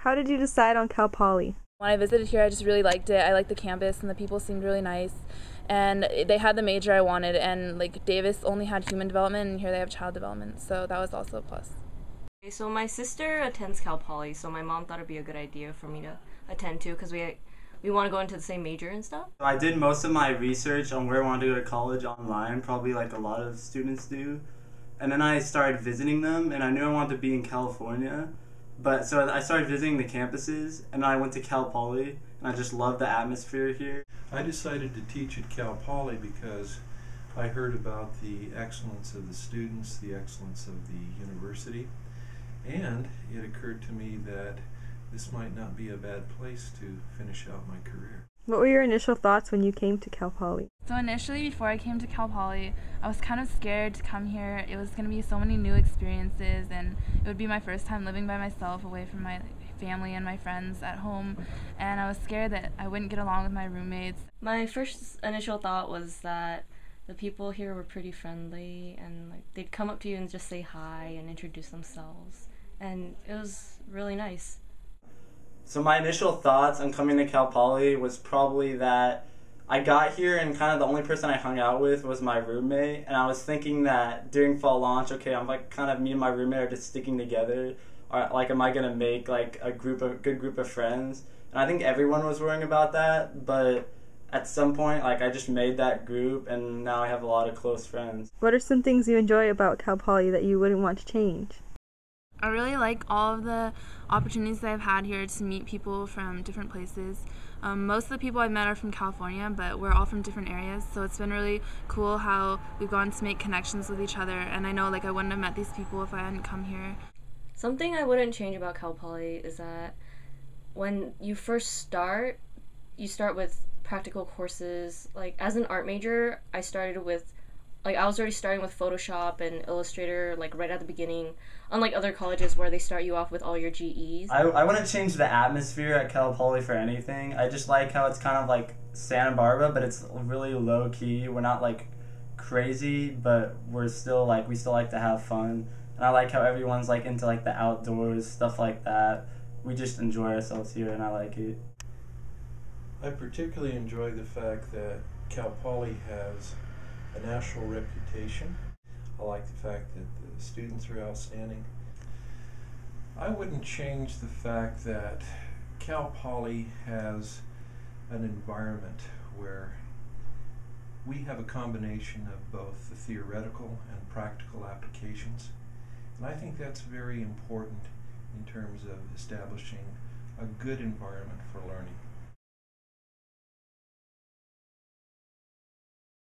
How did you decide on Cal Poly? When I visited here, I just really liked it. I liked the campus and the people seemed really nice. And they had the major I wanted, and like Davis only had human development and here they have child development, so that was also a plus. Okay, so my sister attends Cal Poly, so my mom thought it'd be a good idea for me to attend too because we want to go into the same major and stuff. I did most of my research on where I wanted to go to college online, probably like a lot of students do. And then I started visiting them, and I knew I wanted to be in California. But so I started visiting the campuses, and I went to Cal Poly, and I just love the atmosphere here. I decided to teach at Cal Poly because I heard about the excellence of the students, the excellence of the university, and it occurred to me that this might not be a bad place to finish out my career. What were your initial thoughts when you came to Cal Poly? So initially, before I came to Cal Poly, I was kind of scared to come here. It was going to be so many new experiences, and it would be my first time living by myself away from my family and my friends at home, and I was scared that I wouldn't get along with my roommates. My first initial thought was that the people here were pretty friendly and like they'd come up to you and just say hi and introduce themselves, and it was really nice. So my initial thoughts on coming to Cal Poly was probably that I got here and kind of the only person I hung out with was my roommate, and I was thinking that during fall launch, okay, I'm like kind of me and my roommate are just sticking together, or like am I gonna make like a good group of friends? And I think everyone was worrying about that, but at some point, like I just made that group, and now I have a lot of close friends. What are some things you enjoy about Cal Poly that you wouldn't want to change? I really like all of the opportunities that I've had here to meet people from different places. Most of the people I've met are from California, but we're all from different areas, so it's been really cool how we've gone to make connections with each other, and I know like I wouldn't have met these people if I hadn't come here. Something I wouldn't change about Cal Poly is that when you first start, you start with practical courses. Like as an art major, I was already starting with Photoshop and Illustrator like right at the beginning, unlike other colleges where they start you off with all your GEs. I wouldn't change the atmosphere at Cal Poly for anything. I just like how it's kind of like Santa Barbara, but it's really low key. We're not like crazy, but we still like to have fun. And I like how everyone's like into like the outdoors, stuff like that. We just enjoy ourselves here, and I like it. I particularly enjoy the fact that Cal Poly has a national reputation. I like the fact that the students are outstanding. I wouldn't change the fact that Cal Poly has an environment where we have a combination of both the theoretical and practical applications. And I think that's very important in terms of establishing a good environment for learning.